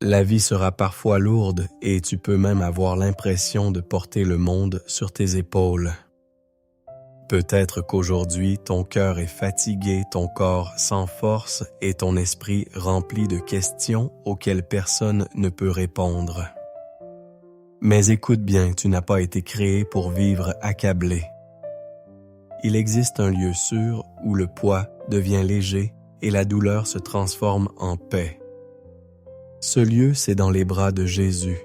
La vie sera parfois lourde et tu peux même avoir l'impression de porter le monde sur tes épaules. Peut-être qu'aujourd'hui, ton cœur est fatigué, ton corps sans force et ton esprit rempli de questions auxquelles personne ne peut répondre. Mais écoute bien, tu n'as pas été créé pour vivre accablé. Il existe un lieu sûr où le poids devient léger et la douleur se transforme en paix. Ce lieu, c'est dans les bras de Jésus.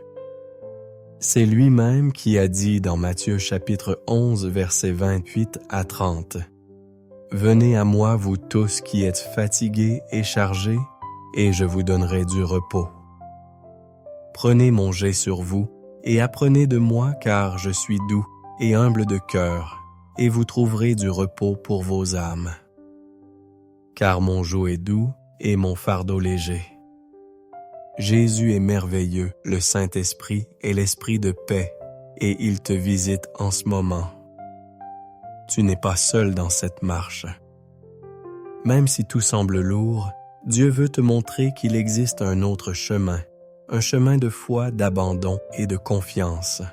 C'est lui-même qui a dit dans Matthieu chapitre 11, versets 28 à 30. « Venez à moi, vous tous qui êtes fatigués et chargés, et je vous donnerai du repos. Prenez mon jet sur vous, et apprenez de moi, car je suis doux et humble de cœur, et vous trouverez du repos pour vos âmes. Car mon joug est doux et mon fardeau léger. » Jésus est merveilleux, le Saint-Esprit est l'Esprit de paix, et il te visite en ce moment. Tu n'es pas seul dans cette marche. Même si tout semble lourd, Dieu veut te montrer qu'il existe un autre chemin, un chemin de foi, d'abandon et de confiance.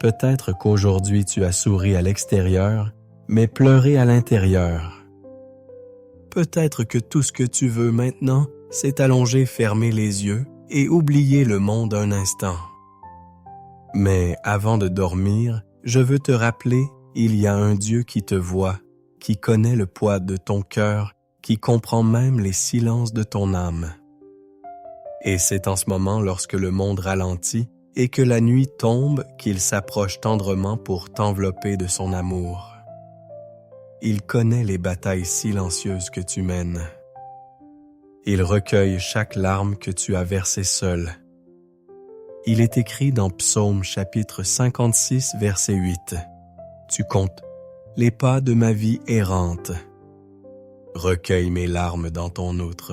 Peut-être qu'aujourd'hui tu as souri à l'extérieur, mais pleuré à l'intérieur. Peut-être que tout ce que tu veux maintenant, c'est allonger, fermer les yeux et oublier le monde un instant. Mais avant de dormir, je veux te rappeler, il y a un Dieu qui te voit, qui connaît le poids de ton cœur, qui comprend même les silences de ton âme. Et c'est en ce moment, lorsque le monde ralentit et que la nuit tombe, qu'il s'approche tendrement pour t'envelopper de son amour. Il connaît les batailles silencieuses que tu mènes. Il recueille chaque larme que tu as versée seule. Il est écrit dans Psaume chapitre 56, verset 8. Tu comptes les pas de ma vie errante. Recueille mes larmes dans ton outre.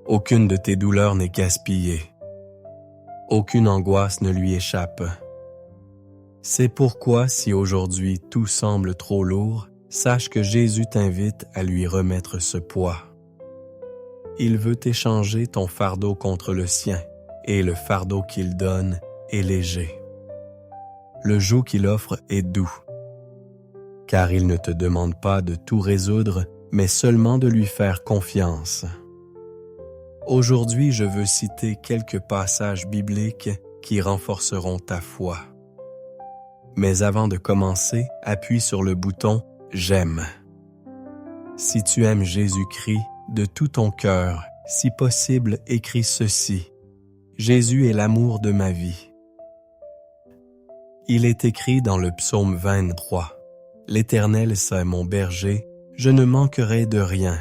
Aucune de tes douleurs n'est gaspillée. Aucune angoisse ne lui échappe. C'est pourquoi, si aujourd'hui tout semble trop lourd, sache que Jésus t'invite à lui remettre ce poids. Il veut échanger ton fardeau contre le sien, et le fardeau qu'il donne est léger. Le joug qu'il offre est doux, car il ne te demande pas de tout résoudre, mais seulement de lui faire confiance. Aujourd'hui, je veux citer quelques passages bibliques qui renforceront ta foi. Mais avant de commencer, appuie sur le bouton « J'aime ». Si tu aimes Jésus-Christ, de tout ton cœur, si possible, écris ceci. Jésus est l'amour de ma vie. Il est écrit dans le psaume 23. L'Éternel, c'est mon berger, je ne manquerai de rien.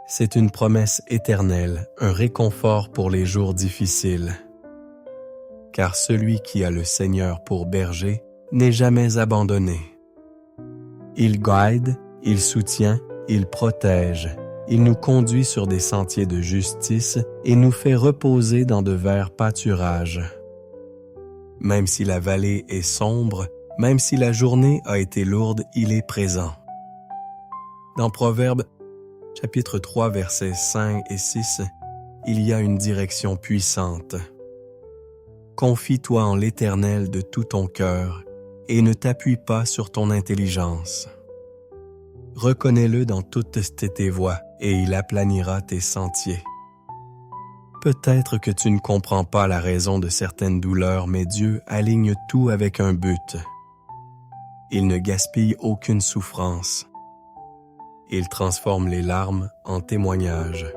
C'est une promesse éternelle, un réconfort pour les jours difficiles. Car celui qui a le Seigneur pour berger n'est jamais abandonné. Il guide, il soutient, il protège. Il nous conduit sur des sentiers de justice et nous fait reposer dans de verts pâturages. Même si la vallée est sombre, même si la journée a été lourde, il est présent. Dans Proverbes, chapitre 3, versets 5 et 6, il y a une direction puissante. Confie-toi en l'Éternel de tout ton cœur et ne t'appuie pas sur ton intelligence. Reconnais-le dans toutes tes voies et il aplanira tes sentiers. Peut-être que tu ne comprends pas la raison de certaines douleurs, mais Dieu aligne tout avec un but. Il ne gaspille aucune souffrance. Il transforme les larmes en témoignages.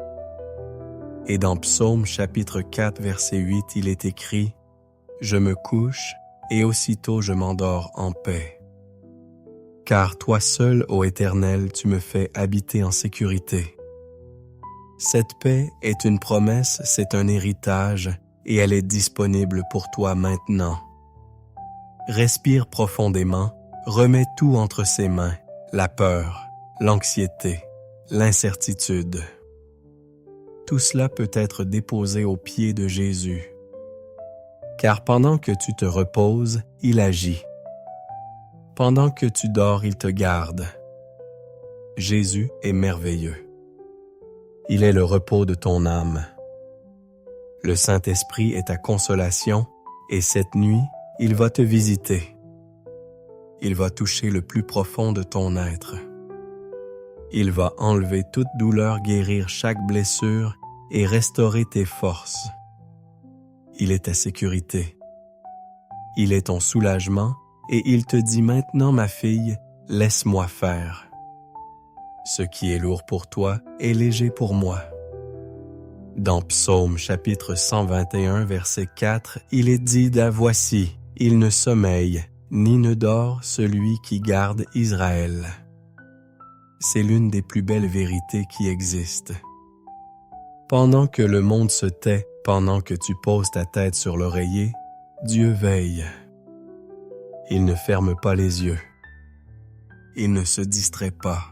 Et dans Psaume chapitre 4, verset 8, il est écrit « Je me couche et aussitôt je m'endors en paix. Car toi seul, ô Éternel, tu me fais habiter en sécurité. » Cette paix est une promesse, c'est un héritage, et elle est disponible pour toi maintenant. Respire profondément, remets tout entre ses mains, la peur, l'anxiété, l'incertitude. Tout cela peut être déposé aux pieds de Jésus. Car pendant que tu te reposes, il agit. Pendant que tu dors, il te garde. Jésus est merveilleux. Il est le repos de ton âme. Le Saint-Esprit est ta consolation, et cette nuit, il va te visiter. Il va toucher le plus profond de ton être. Il va enlever toute douleur, guérir chaque blessure et restaurer tes forces. Il est ta sécurité. Il est ton soulagement et il te dit maintenant, ma fille, laisse-moi faire. Ce qui est lourd pour toi est léger pour moi. Dans Psaume chapitre 121, verset 4, il est dit « Voici, il ne sommeille, ni ne dort celui qui garde Israël. » C'est l'une des plus belles vérités qui existent. Pendant que le monde se tait, pendant que tu poses ta tête sur l'oreiller, Dieu veille. Il ne ferme pas les yeux. Il ne se distrait pas.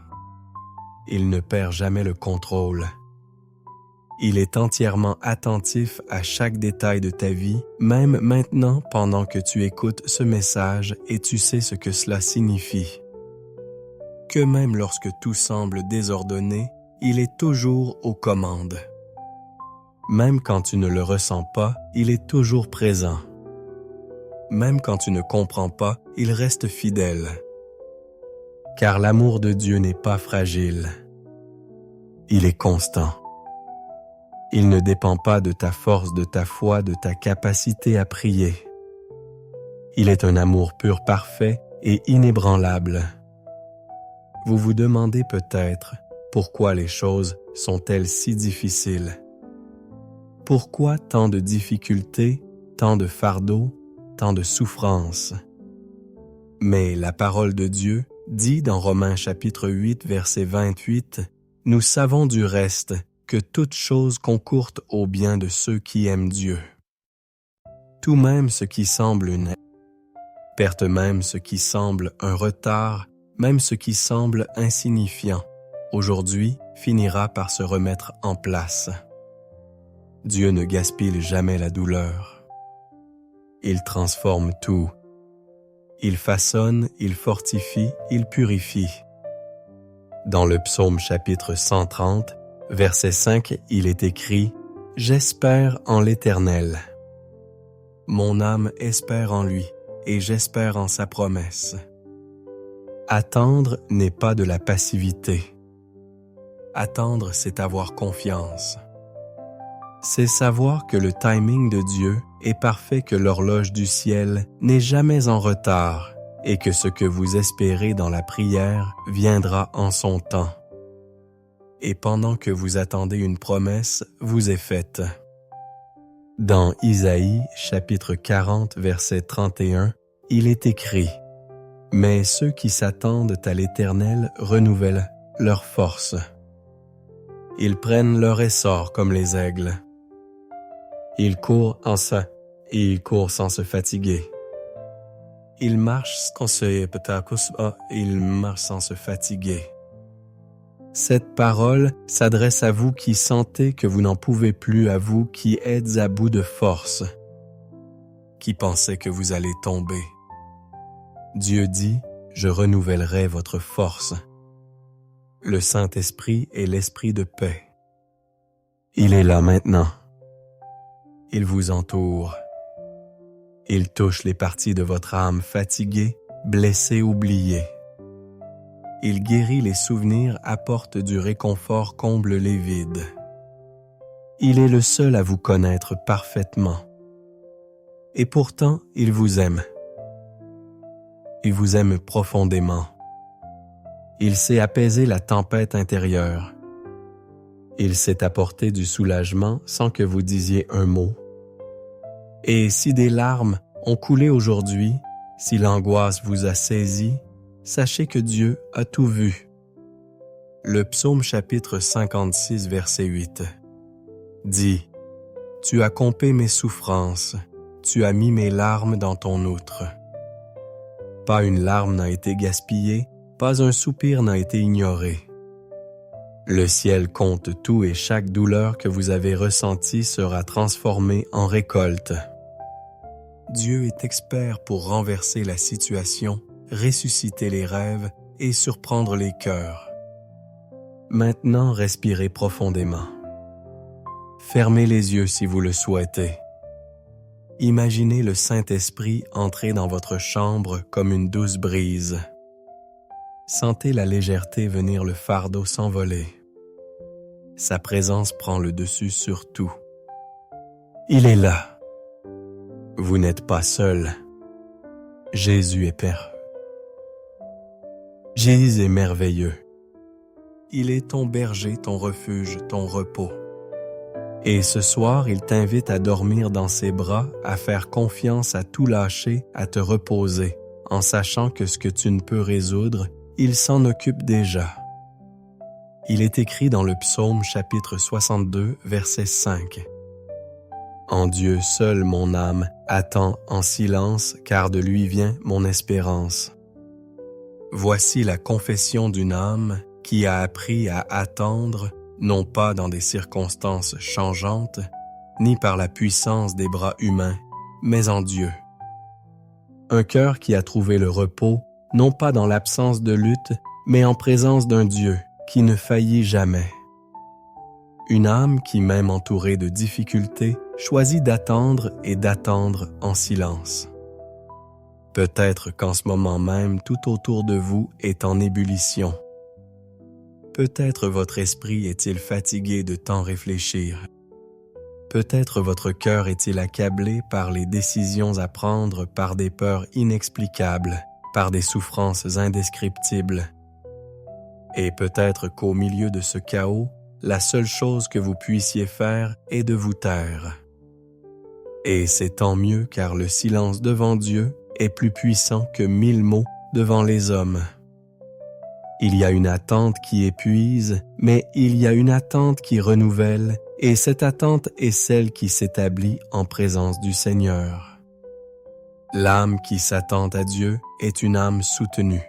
Il ne perd jamais le contrôle. Il est entièrement attentif à chaque détail de ta vie, même maintenant pendant que tu écoutes ce message et tu sais ce que cela signifie. Que même lorsque tout semble désordonné, il est toujours aux commandes. Même quand tu ne le ressens pas, il est toujours présent. Même quand tu ne comprends pas, il reste fidèle. Car l'amour de Dieu n'est pas fragile. Il est constant. Il ne dépend pas de ta force, de ta foi, de ta capacité à prier. Il est un amour pur, parfait et inébranlable. Vous vous demandez peut-être pourquoi les choses sont-elles si difficiles? Pourquoi tant de difficultés, tant de fardeaux, tant de souffrances? Mais la parole de Dieu dit dans Romains chapitre 8, verset 28, « Nous savons du reste que toute chose concourt au bien de ceux qui aiment Dieu. Tout même ce qui semble une perte, même ce qui semble un retard, même ce qui semble insignifiant, aujourd'hui finira par se remettre en place. Dieu ne gaspille jamais la douleur. Il transforme tout. Il façonne, il fortifie, il purifie. Dans le psaume chapitre 130, verset 5, il est écrit « J'espère en l'Éternel. Mon âme espère en lui, et j'espère en sa promesse. » Attendre n'est pas de la passivité. Attendre, c'est avoir confiance. C'est savoir que le timing de Dieu est parfait, que l'horloge du ciel n'est jamais en retard et que ce que vous espérez dans la prière viendra en son temps. Et pendant que vous attendez une promesse, vous est faite. Dans Isaïe, chapitre 40, verset 31, il est écrit « Mais ceux qui s'attendent à l'Éternel renouvellent leur force. Ils prennent leur essor comme les aigles. Ils courent en ça, et ils courent sans se fatiguer. Ils marchent sans se fatiguer. » Cette parole s'adresse à vous qui sentez que vous n'en pouvez plus, à vous qui êtes à bout de force, qui pensez que vous allez tomber. Dieu dit, « Je renouvellerai votre force. » Le Saint-Esprit est l'Esprit de paix. Il est là maintenant. Il vous entoure. Il touche les parties de votre âme fatiguée, blessée, oubliée. Il guérit les souvenirs, apporte du réconfort, comble les vides. Il est le seul à vous connaître parfaitement. Et pourtant, il vous aime. Il vous aime profondément. Il sait apaiser la tempête intérieure. Il sait apporter du soulagement sans que vous disiez un mot. Et si des larmes ont coulé aujourd'hui, si l'angoisse vous a saisi, sachez que Dieu a tout vu. Le psaume chapitre 56, verset 8 dit « Tu as compté mes souffrances, tu as mis mes larmes dans ton outre. Pas une larme n'a été gaspillée, pas un soupir n'a été ignoré. Le ciel compte tout et chaque douleur que vous avez ressentie sera transformée en récolte. Dieu est expert pour renverser la situation, ressusciter les rêves et surprendre les cœurs. Maintenant, respirez profondément. Fermez les yeux si vous le souhaitez. Imaginez le Saint-Esprit entrer dans votre chambre comme une douce brise. Sentez la légèreté venir le fardeau s'envoler. Sa présence prend le dessus sur tout. Il est là. Vous n'êtes pas seul. Jésus est Père. Jésus est merveilleux. Il est ton berger, ton refuge, ton repos. Et ce soir, il t'invite à dormir dans ses bras, à faire confiance, à tout lâcher, à te reposer, en sachant que ce que tu ne peux résoudre, il s'en occupe déjà. Il est écrit dans le psaume chapitre 62, verset 5. En Dieu seul mon âme attend en silence, car de lui vient mon espérance. Voici la confession d'une âme qui a appris à attendre, non pas dans des circonstances changeantes, ni par la puissance des bras humains, mais en Dieu. Un cœur qui a trouvé le repos, non pas dans l'absence de lutte, mais en présence d'un Dieu qui ne faillit jamais. Une âme qui, même entourée de difficultés, choisit d'attendre et d'attendre en silence. Peut-être qu'en ce moment même, tout autour de vous est en ébullition. Peut-être votre esprit est-il fatigué de tant réfléchir. Peut-être votre cœur est-il accablé par les décisions à prendre, par des peurs inexplicables, par des souffrances indescriptibles. Et peut-être qu'au milieu de ce chaos, la seule chose que vous puissiez faire est de vous taire. Et c'est tant mieux car le silence devant Dieu est plus puissant que 1000 mots devant les hommes. Il y a une attente qui épuise, mais il y a une attente qui renouvelle, et cette attente est celle qui s'établit en présence du Seigneur. L'âme qui s'attend à Dieu est une âme soutenue.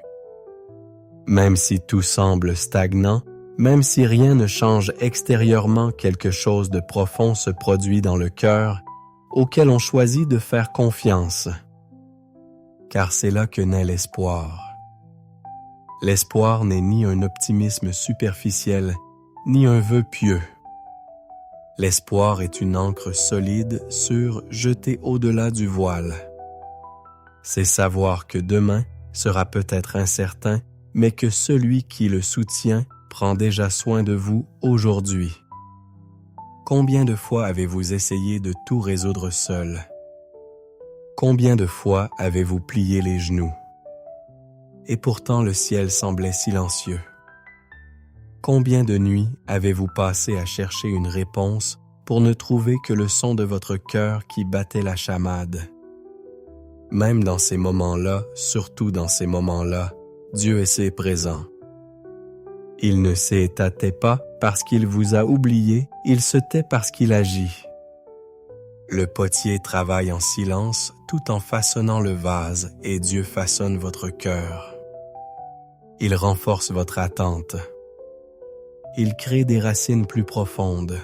Même si tout semble stagnant, même si rien ne change extérieurement, quelque chose de profond se produit dans le cœur, auquel on choisit de faire confiance. Car c'est là que naît l'espoir. L'espoir n'est ni un optimisme superficiel, ni un vœu pieux. L'espoir est une ancre solide, sûre, jetée au-delà du voile. C'est savoir que demain sera peut-être incertain, mais que celui qui le soutient prend déjà soin de vous aujourd'hui. Combien de fois avez-vous essayé de tout résoudre seul? Combien de fois avez-vous plié les genoux? Et pourtant le ciel semblait silencieux. Combien de nuits avez-vous passé à chercher une réponse pour ne trouver que le son de votre cœur qui battait la chamade? Même dans ces moments-là, surtout dans ces moments-là, Dieu est présent. Il ne s'étatait pas parce qu'il vous a oublié, il se tait parce qu'il agit. Le potier travaille en silence tout en façonnant le vase et Dieu façonne votre cœur. Il renforce votre attente. Il crée des racines plus profondes.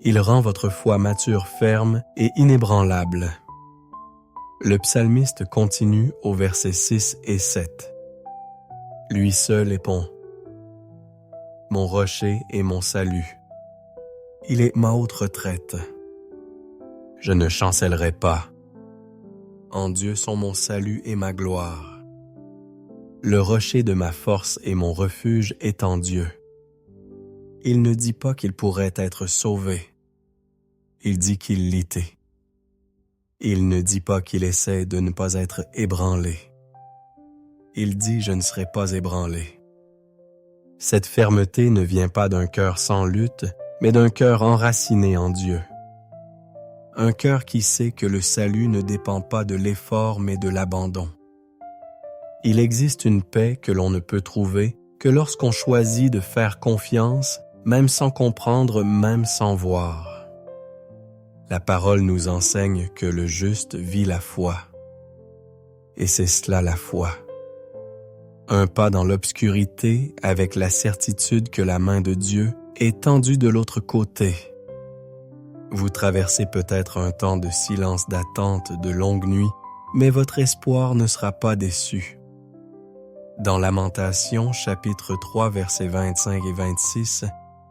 Il rend votre foi mature, ferme et inébranlable. Le psalmiste continue au verset 6 et 7. Lui seul est bon, mon rocher et mon salut. Il est ma haute retraite. Je ne chancellerai pas. En Dieu sont mon salut et ma gloire. Le rocher de ma force et mon refuge est en Dieu. Il ne dit pas qu'il pourrait être sauvé. Il dit qu'il l'était. Il ne dit pas qu'il essaie de ne pas être ébranlé. Il dit « je ne serai pas ébranlé ». Cette fermeté ne vient pas d'un cœur sans lutte, mais d'un cœur enraciné en Dieu. Un cœur qui sait que le salut ne dépend pas de l'effort mais de l'abandon. Il existe une paix que l'on ne peut trouver que lorsqu'on choisit de faire confiance, même sans comprendre, même sans voir. La parole nous enseigne que le juste vit la foi. Et c'est cela la foi. Un pas dans l'obscurité avec la certitude que la main de Dieu est tendue de l'autre côté. Vous traversez peut-être un temps de silence d'attente, de longues nuits, mais votre espoir ne sera pas déçu. Dans Lamentations, chapitre 3, versets 25 et 26,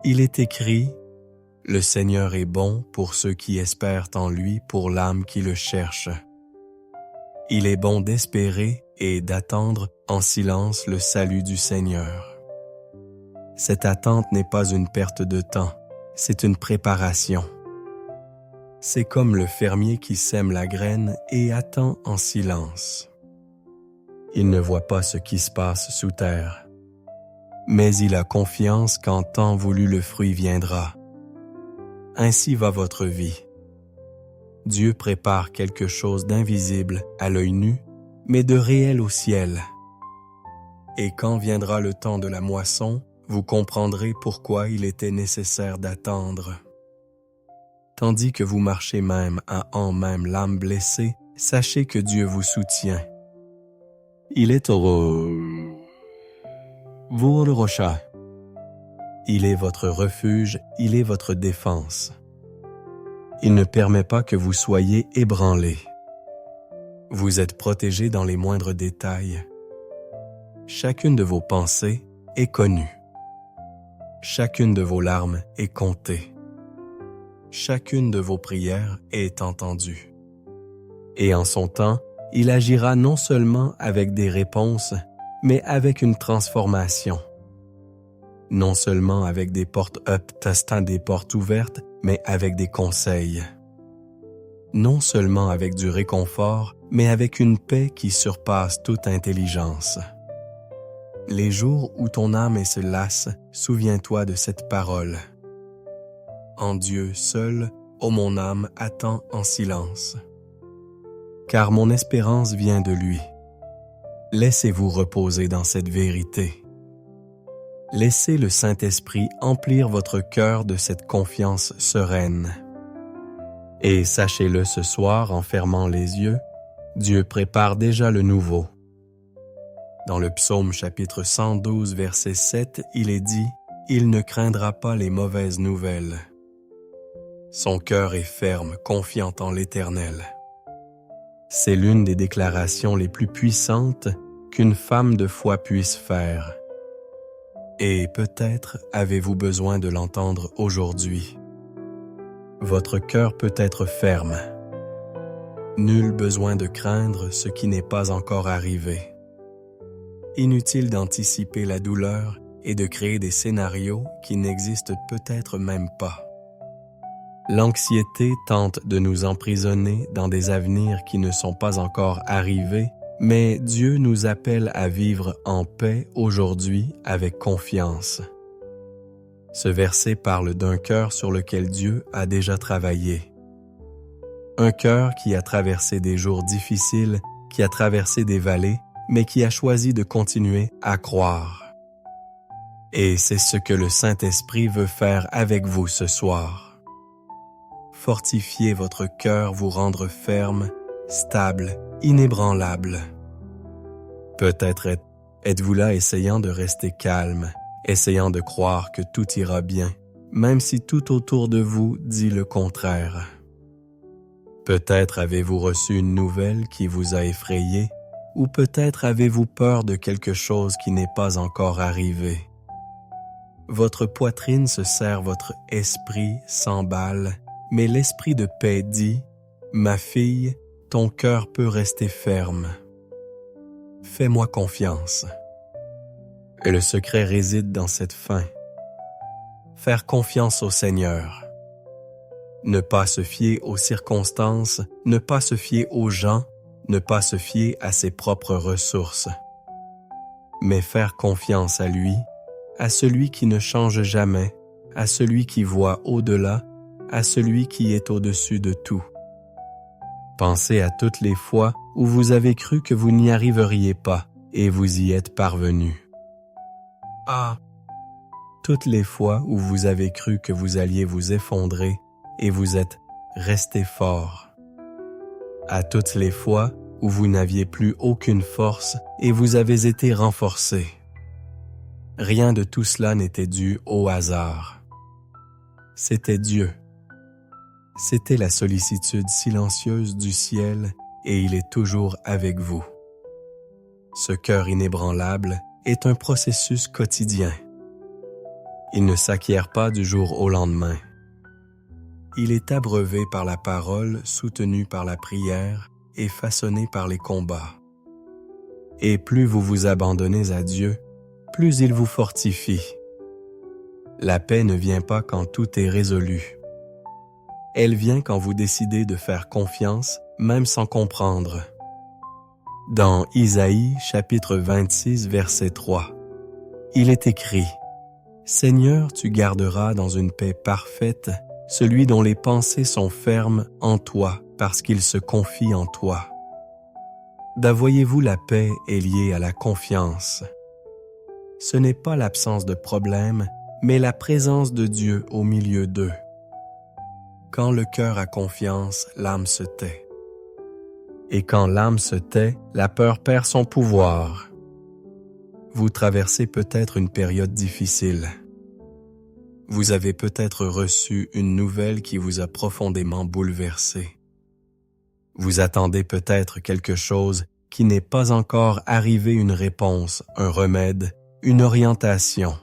il est écrit « Le Seigneur est bon pour ceux qui espèrent en lui, pour l'âme qui le cherche. Il est bon d'espérer et d'attendre en silence le salut du Seigneur. Cette attente n'est pas une perte de temps, c'est une préparation. C'est comme le fermier qui sème la graine et attend en silence. Il ne voit pas ce qui se passe sous terre, mais il a confiance qu'en temps voulu le fruit viendra. Ainsi va votre vie. Dieu prépare quelque chose d'invisible à l'œil nu, mais de réel au ciel. Et quand viendra le temps de la moisson, vous comprendrez pourquoi il était nécessaire d'attendre. Tandis que vous marchez même en même l'âme blessée, sachez que Dieu vous soutient. Il est heureux. Rocha. Il est votre refuge, il est votre défense. Il ne permet pas que vous soyez ébranlés. Vous êtes protégés dans les moindres détails. Chacune de vos pensées est connue. Chacune de vos larmes est comptée. Chacune de vos prières est entendue. Et en son temps, il agira non seulement avec des réponses, mais avec une transformation. Non seulement avec des portes ouvertes, mais avec des conseils. Non seulement avec du réconfort, mais avec une paix qui surpasse toute intelligence. Les jours où ton âme se lasse, souviens-toi de cette parole. En Dieu seul, ô mon âme, attends en silence. Car mon espérance vient de lui. Laissez-vous reposer dans cette vérité. Laissez le Saint-Esprit emplir votre cœur de cette confiance sereine. Et sachez-le ce soir en fermant les yeux, Dieu prépare déjà le nouveau. Dans le psaume chapitre 112, verset 7, il est dit « Il ne craindra pas les mauvaises nouvelles. Son cœur est ferme, confiant en l'Éternel. » C'est l'une des déclarations les plus puissantes qu'une femme de foi puisse faire. Et peut-être avez-vous besoin de l'entendre aujourd'hui. Votre cœur peut être ferme. Nul besoin de craindre ce qui n'est pas encore arrivé. Inutile d'anticiper la douleur et de créer des scénarios qui n'existent peut-être même pas. L'anxiété tente de nous emprisonner dans des avenirs qui ne sont pas encore arrivés, mais Dieu nous appelle à vivre en paix aujourd'hui avec confiance. Ce verset parle d'un cœur sur lequel Dieu a déjà travaillé. Un cœur qui a traversé des jours difficiles, qui a traversé des vallées, mais qui a choisi de continuer à croire. Et c'est ce que le Saint-Esprit veut faire avec vous ce soir. Fortifier votre cœur, vous rendre ferme, stable, inébranlable. Peut-être êtes-vous là essayant de rester calme, essayant de croire que tout ira bien, même si tout autour de vous dit le contraire. Peut-être avez-vous reçu une nouvelle qui vous a effrayé, ou peut-être avez-vous peur de quelque chose qui n'est pas encore arrivé. Votre poitrine se serre, votre esprit s'emballe, mais l'esprit de paix dit « Ma fille, ton cœur peut rester ferme. Fais-moi confiance. » Et le secret réside dans cette fin. Faire confiance au Seigneur. Ne pas se fier aux circonstances, ne pas se fier aux gens, ne pas se fier à ses propres ressources. Mais faire confiance à lui, à celui qui ne change jamais, à celui qui voit au-delà, à celui qui est au-dessus de tout. Pensez à toutes les fois où vous avez cru que vous n'y arriveriez pas et vous y êtes parvenu. Toutes les fois où vous avez cru que vous alliez vous effondrer et vous êtes resté fort. À toutes les fois où vous n'aviez plus aucune force et vous avez été renforcé. Rien de tout cela n'était dû au hasard. C'était Dieu. C'était la sollicitude silencieuse du ciel et il est toujours avec vous. Ce cœur inébranlable est un processus quotidien. Il ne s'acquiert pas du jour au lendemain. Il est abreuvé par la parole, soutenu par la prière et façonné par les combats. Et plus vous vous abandonnez à Dieu, plus il vous fortifie. La paix ne vient pas quand tout est résolu. Elle vient quand vous décidez de faire confiance, même sans comprendre. Dans Isaïe, chapitre 26, verset 3, il est écrit « Seigneur, tu garderas dans une paix parfaite celui dont les pensées sont fermes en toi parce qu'il se confie en toi. » Voyez-vous, la paix est liée à la confiance. Ce n'est pas l'absence de problème, mais la présence de Dieu au milieu d'eux. Quand le cœur a confiance, l'âme se tait. Et quand l'âme se tait, la peur perd son pouvoir. Vous traversez peut-être une période difficile. Vous avez peut-être reçu une nouvelle qui vous a profondément bouleversé. Vous attendez peut-être quelque chose qui n'est pas encore arrivé, une réponse, un remède, une orientation.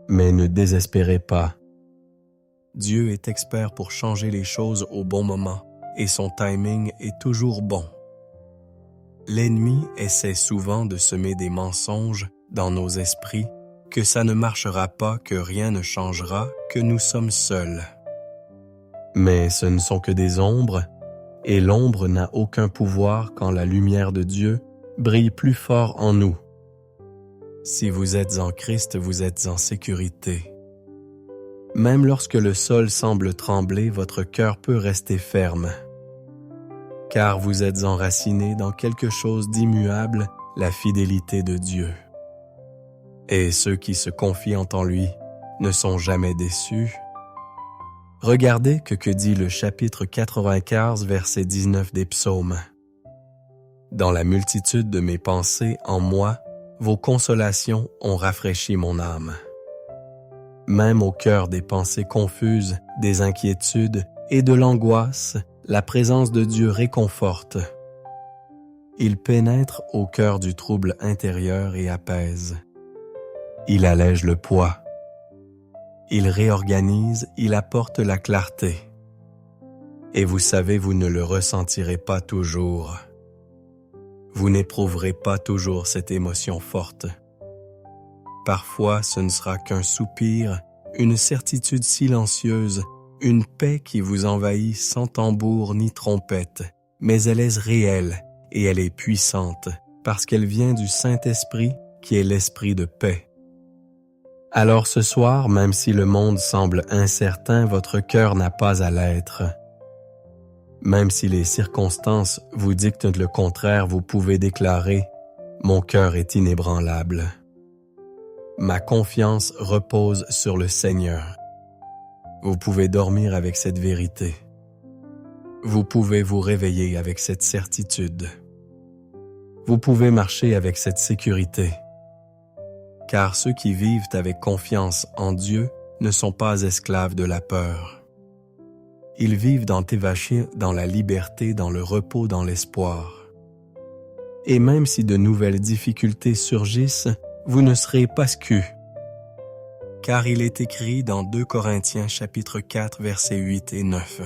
Mais ne désespérez pas. Dieu est expert pour changer les choses au bon moment et son timing est toujours bon. L'ennemi essaie souvent de semer des mensonges dans nos esprits, que ça ne marchera pas, que rien ne changera, que nous sommes seuls. Mais ce ne sont que des ombres, et l'ombre n'a aucun pouvoir quand la lumière de Dieu brille plus fort en nous. Si vous êtes en Christ, vous êtes en sécurité. Même lorsque le sol semble trembler, votre cœur peut rester ferme. Car vous êtes enracinés dans quelque chose d'immuable, la fidélité de Dieu. Et ceux qui se confient en lui ne sont jamais déçus. Regardez que dit le chapitre 95, verset 19 des Psaumes. « Dans la multitude de mes pensées en moi, vos consolations ont rafraîchi mon âme. » Même au cœur des pensées confuses, des inquiétudes et de l'angoisse, la présence de Dieu réconforte. Il pénètre au cœur du trouble intérieur et apaise. Il allège le poids. Il réorganise, il apporte la clarté. Et vous savez, vous ne le ressentirez pas toujours. Vous n'éprouverez pas toujours cette émotion forte. Parfois, ce ne sera qu'un soupir, une certitude silencieuse, une paix qui vous envahit sans tambour ni trompette, mais elle est réelle et elle est puissante parce qu'elle vient du Saint-Esprit qui est l'Esprit de paix. Alors ce soir, même si le monde semble incertain, votre cœur n'a pas à l'être. Même si les circonstances vous dictent le contraire, vous pouvez déclarer « Mon cœur est inébranlable. Ma confiance repose sur le Seigneur. » Vous pouvez dormir avec cette vérité. Vous pouvez vous réveiller avec cette certitude. Vous pouvez marcher avec cette sécurité. Car ceux qui vivent avec confiance en Dieu ne sont pas esclaves de la peur. Ils vivent dans la liberté, dans le repos, dans l'espoir. Et même si de nouvelles difficultés surgissent, vous ne serez pas scus. Car il est écrit dans 2 Corinthiens chapitre 4 versets 8 et 9.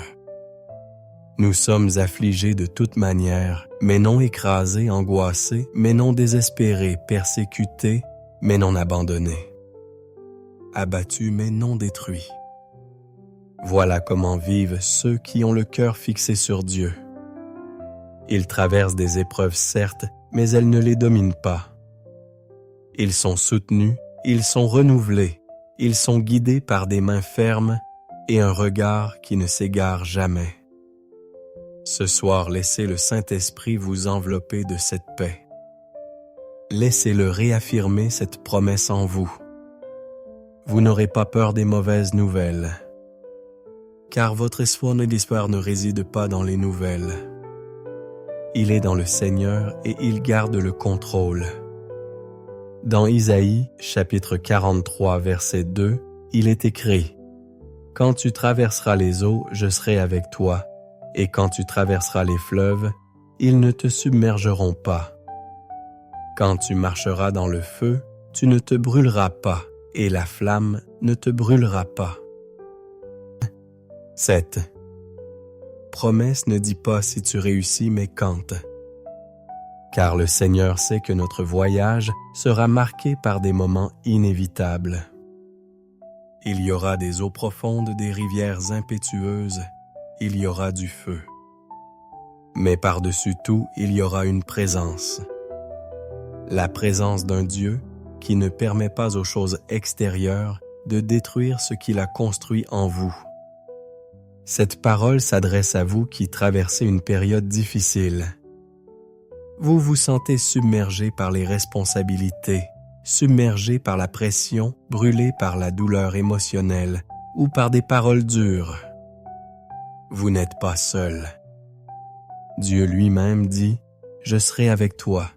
Nous sommes affligés de toute manière, mais non écrasés, angoissés, mais non désespérés, persécutés, mais non abandonnés, abattus, mais non détruits. Voilà comment vivent ceux qui ont le cœur fixé sur Dieu. Ils traversent des épreuves certes, mais elles ne les dominent pas. Ils sont soutenus, ils sont renouvelés, ils sont guidés par des mains fermes et un regard qui ne s'égare jamais. Ce soir, laissez le Saint-Esprit vous envelopper de cette paix. Laissez-le réaffirmer cette promesse en vous. Vous n'aurez pas peur des mauvaises nouvelles, car votre espoir ne réside pas dans les nouvelles. Il est dans le Seigneur et il garde le contrôle. Dans Isaïe, chapitre 43, verset 2, il est écrit « Quand tu traverseras les eaux, je serai avec toi, et quand tu traverseras les fleuves, ils ne te submergeront pas. Quand tu marcheras dans le feu, tu ne te brûleras pas, et la flamme ne te brûlera pas. » 7. Promesse ne dit pas si tu réussis, mais quand. Car le Seigneur sait que notre voyage sera marqué par des moments inévitables. Il y aura des eaux profondes, des rivières impétueuses, il y aura du feu. Mais par-dessus tout, il y aura une présence. La présence d'un Dieu qui ne permet pas aux choses extérieures de détruire ce qu'il a construit en vous. Cette parole s'adresse à vous qui traversez une période difficile. Vous vous sentez submergé par les responsabilités, submergé par la pression, brûlé par la douleur émotionnelle ou par des paroles dures. Vous n'êtes pas seul. Dieu lui-même dit « Je serai avec toi ».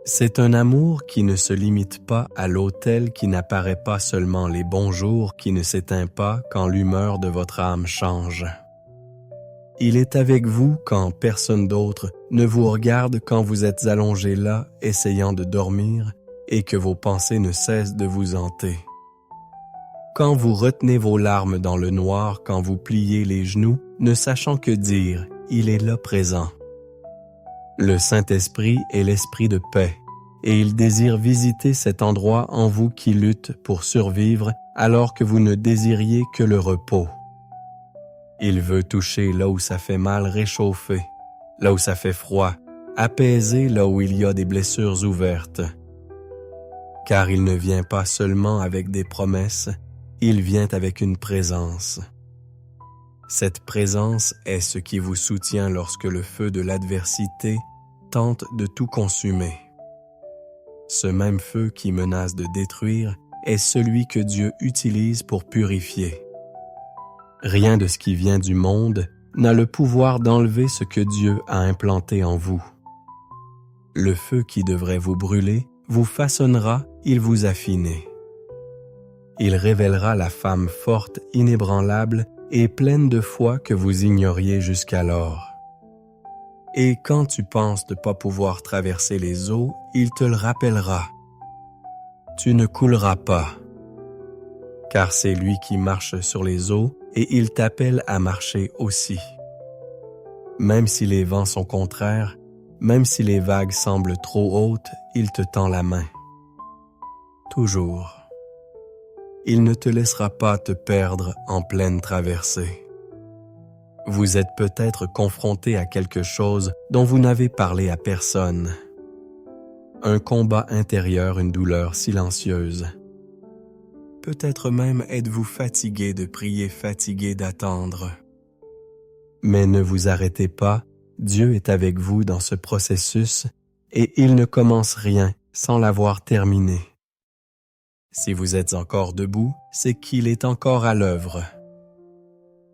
C'est un amour qui ne se limite pas à l'autel qui n'apparaît pas seulement les bons jours, qui ne s'éteint pas quand l'humeur de votre âme change. Il est avec vous quand personne d'autre ne vous regarde, quand vous êtes allongé là, essayant de dormir, et que vos pensées ne cessent de vous hanter. Quand vous retenez vos larmes dans le noir, quand vous pliez les genoux, ne sachant que dire, il est là présent. Le Saint-Esprit est l'Esprit de paix, et il désire visiter cet endroit en vous qui lutte pour survivre alors que vous ne désiriez que le repos. Il veut toucher là où ça fait mal, réchauffer, là où ça fait froid, apaiser là où il y a des blessures ouvertes. Car il ne vient pas seulement avec des promesses, il vient avec une présence. Cette présence est ce qui vous soutient lorsque le feu de l'adversité tente de tout consumer. Ce même feu qui menace de détruire est celui que Dieu utilise pour purifier. Rien de ce qui vient du monde n'a le pouvoir d'enlever ce que Dieu a implanté en vous. Le feu qui devrait vous brûler vous façonnera, il vous affinera. Il révélera la femme forte, inébranlable et pleine de foi que vous ignoriez jusqu'alors. Et quand tu penses ne pas pouvoir traverser les eaux, il te le rappellera. Tu ne couleras pas, car c'est lui qui marche sur les eaux et il t'appelle à marcher aussi. Même si les vents sont contraires, même si les vagues semblent trop hautes, il te tend la main. Toujours. Il ne te laissera pas te perdre en pleine traversée. Vous êtes peut-être confronté à quelque chose dont vous n'avez parlé à personne. Un combat intérieur, une douleur silencieuse. Peut-être même êtes-vous fatigué de prier, fatigué d'attendre. Mais ne vous arrêtez pas, Dieu est avec vous dans ce processus et il ne commence rien sans l'avoir terminé. Si vous êtes encore debout, c'est qu'il est encore à l'œuvre.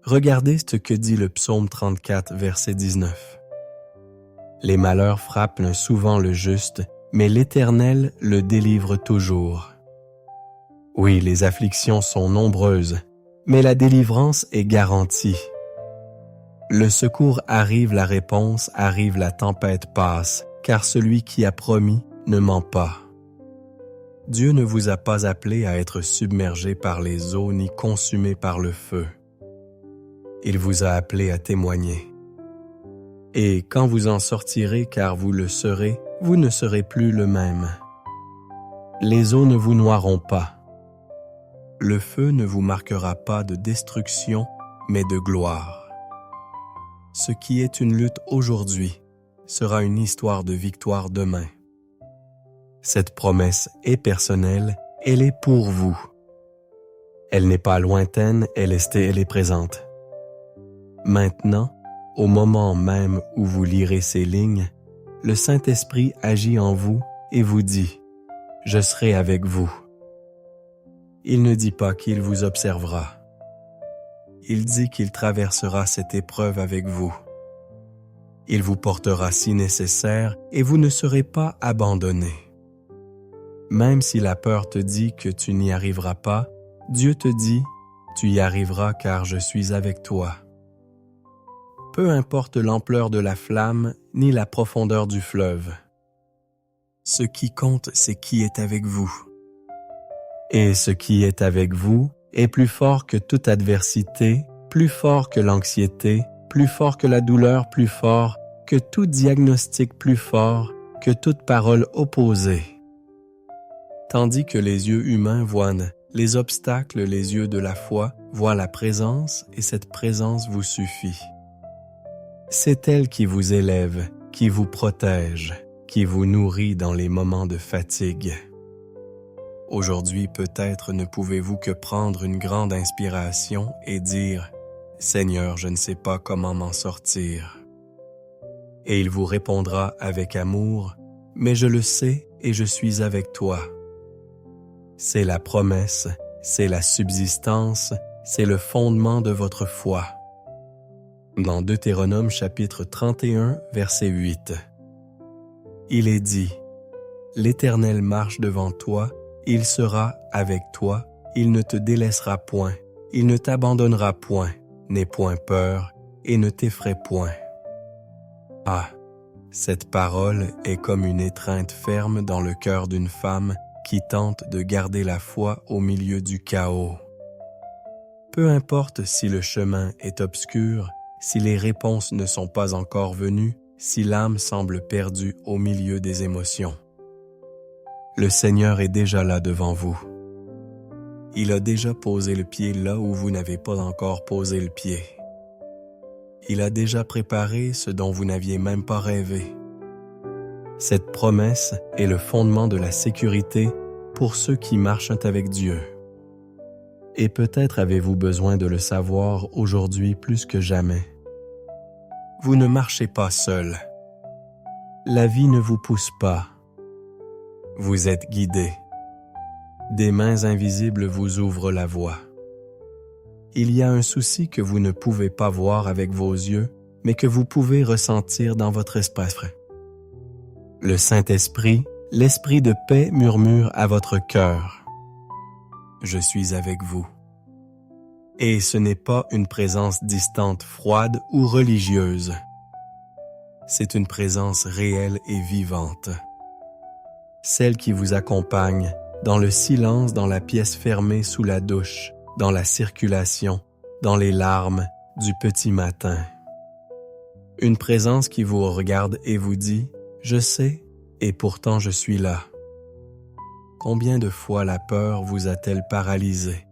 Regardez ce que dit le psaume 34, verset 19. Les malheurs frappent souvent le juste, mais l'Éternel le délivre toujours. Oui, les afflictions sont nombreuses, mais la délivrance est garantie. Le secours arrive, la réponse arrive, la tempête passe, car celui qui a promis ne ment pas. Dieu ne vous a pas appelé à être submergé par les eaux ni consumé par le feu. Il vous a appelé à témoigner. Et quand vous en sortirez, car vous le serez, vous ne serez plus le même. Les eaux ne vous noieront pas. Le feu ne vous marquera pas de destruction, mais de gloire. Ce qui est une lutte aujourd'hui sera une histoire de victoire demain. Cette promesse est personnelle, elle est pour vous. Elle n'est pas lointaine, elle est présente. Maintenant, au moment même où vous lirez ces lignes, le Saint-Esprit agit en vous et vous dit « Je serai avec vous ». Il ne dit pas qu'il vous observera. Il dit qu'il traversera cette épreuve avec vous. Il vous portera si nécessaire et vous ne serez pas abandonné. Même si la peur te dit que tu n'y arriveras pas, Dieu te dit « Tu y arriveras car je suis avec toi ». Peu importe l'ampleur de la flamme ni la profondeur du fleuve. Ce qui compte, c'est qui est avec vous. Et ce qui est avec vous est plus fort que toute adversité, plus fort que l'anxiété, plus fort que la douleur, plus fort que tout diagnostic, plus fort que toute parole opposée. Tandis que les yeux humains voient les obstacles, les yeux de la foi voient la présence et cette présence vous suffit. C'est elle qui vous élève, qui vous protège, qui vous nourrit dans les moments de fatigue. Aujourd'hui, peut-être ne pouvez-vous que prendre une grande inspiration et dire « Seigneur, je ne sais pas comment m'en sortir. » Et il vous répondra avec amour « Mais je le sais et je suis avec toi. » C'est la promesse, c'est la subsistance, c'est le fondement de votre foi. Dans Deutéronome chapitre 31, verset 8. Il est dit « L'Éternel marche devant toi, il sera avec toi, il ne te délaissera point, il ne t'abandonnera point, n'aie point peur et ne t'effraie point. » Ah, cette parole est comme une étreinte ferme dans le cœur d'une femme qui tente de garder la foi au milieu du chaos. Peu importe si le chemin est obscur, si les réponses ne sont pas encore venues, si l'âme semble perdue au milieu des émotions. Le Seigneur est déjà là devant vous. Il a déjà posé le pied là où vous n'avez pas encore posé le pied. Il a déjà préparé ce dont vous n'aviez même pas rêvé. Cette promesse est le fondement de la sécurité pour ceux qui marchent avec Dieu. Et peut-être avez-vous besoin de le savoir aujourd'hui plus que jamais. Vous ne marchez pas seul. La vie ne vous pousse pas. Vous êtes guidé. Des mains invisibles vous ouvrent la voie. Il y a un souci que vous ne pouvez pas voir avec vos yeux, mais que vous pouvez ressentir dans votre esprit. Le Saint-Esprit, l'Esprit de paix murmure à votre cœur. Je suis avec vous. Et ce n'est pas une présence distante, froide ou religieuse. C'est une présence réelle et vivante. Celle qui vous accompagne dans le silence, dans la pièce fermée sous la douche, dans la circulation, dans les larmes du petit matin. Une présence qui vous regarde et vous dit « Je sais, et pourtant je suis là. » Combien de fois la peur vous a-t-elle paralysé?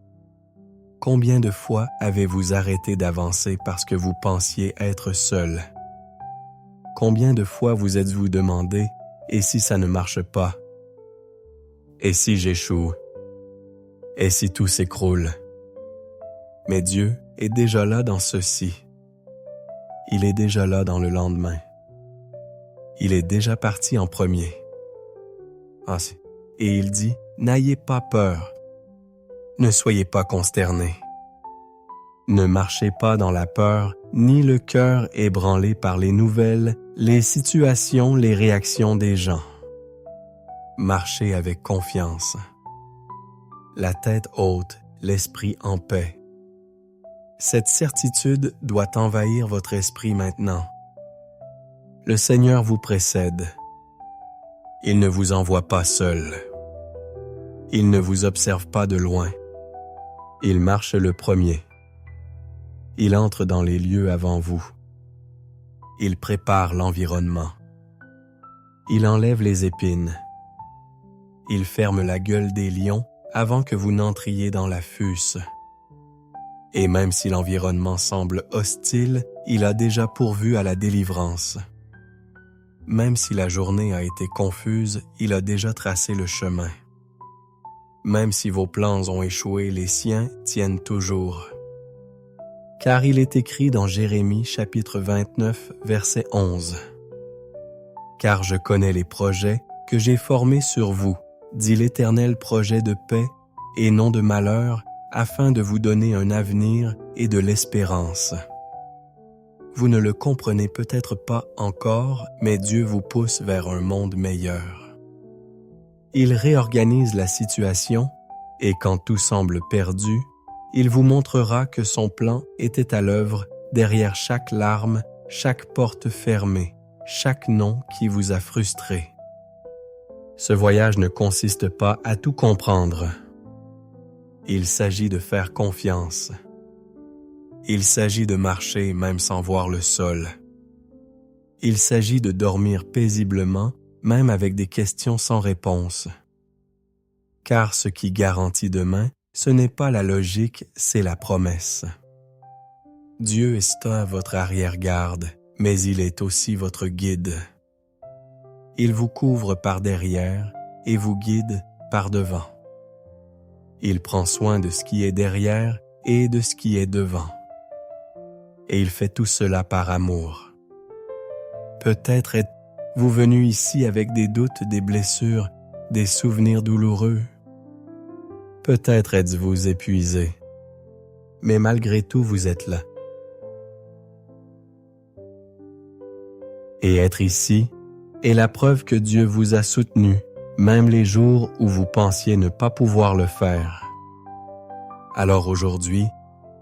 Combien de fois avez-vous arrêté d'avancer parce que vous pensiez être seul? Combien de fois vous êtes-vous demandé « Et si ça ne marche pas? Et si j'échoue? Et si tout s'écroule? » Mais Dieu est déjà là dans ceci. Il est déjà là dans le lendemain. Il est déjà parti en premier. Et il dit, n'ayez pas peur. Ne soyez pas consternés. Ne marchez pas dans la peur, ni le cœur ébranlé par les nouvelles, les situations, les réactions des gens. Marchez avec confiance. La tête haute, l'esprit en paix. Cette certitude doit envahir votre esprit maintenant. Le Seigneur vous précède. Il ne vous envoie pas seul. Il ne vous observe pas de loin. Il marche le premier. Il entre dans les lieux avant vous. Il prépare l'environnement. Il enlève les épines. Il ferme la gueule des lions avant que vous n'entriez dans la fusse. Et même si l'environnement semble hostile, il a déjà pourvu à la délivrance. Même si la journée a été confuse, il a déjà tracé le chemin. Même si vos plans ont échoué, les siens tiennent toujours. Car il est écrit dans Jérémie chapitre 29, verset 11. « Car je connais les projets que j'ai formés sur vous, dit l'Éternel, projet de paix et non de malheur, afin de vous donner un avenir et de l'espérance. » Vous ne le comprenez peut-être pas encore, mais Dieu vous pousse vers un monde meilleur. Il réorganise la situation et quand tout semble perdu, il vous montrera que son plan était à l'œuvre derrière chaque larme, chaque porte fermée, chaque non qui vous a frustré. Ce voyage ne consiste pas à tout comprendre. Il s'agit de faire confiance. Il s'agit de marcher même sans voir le sol. Il s'agit de dormir paisiblement, même avec des questions sans réponse. Car ce qui garantit demain, ce n'est pas la logique, c'est la promesse. Dieu est à votre arrière-garde, mais il est aussi votre guide. Il vous couvre par derrière et vous guide par devant. Il prend soin de ce qui est derrière et de ce qui est devant. Et il fait tout cela par amour. Peut-être êtes-vous venu ici avec des doutes, des blessures, des souvenirs douloureux. Peut-être êtes-vous épuisé, mais malgré tout vous êtes là. Et être ici est la preuve que Dieu vous a soutenu, même les jours où vous pensiez ne pas pouvoir le faire. Alors aujourd'hui,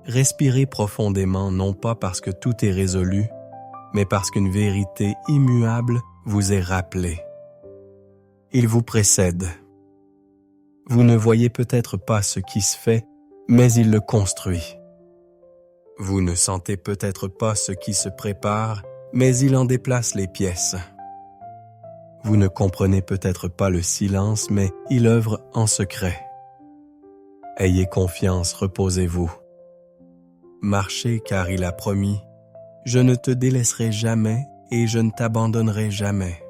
respirez profondément non pas parce que tout est résolu, mais parce qu'une vérité immuable vous est rappelée. Il vous précède. Vous ne voyez peut-être pas ce qui se fait, mais il le construit. Vous ne sentez peut-être pas ce qui se prépare, mais il en déplace les pièces. Vous ne comprenez peut-être pas le silence, mais il œuvre en secret. Ayez confiance, reposez-vous. Marchez car il a promis, « Je ne te délaisserai jamais et je ne t'abandonnerai jamais. »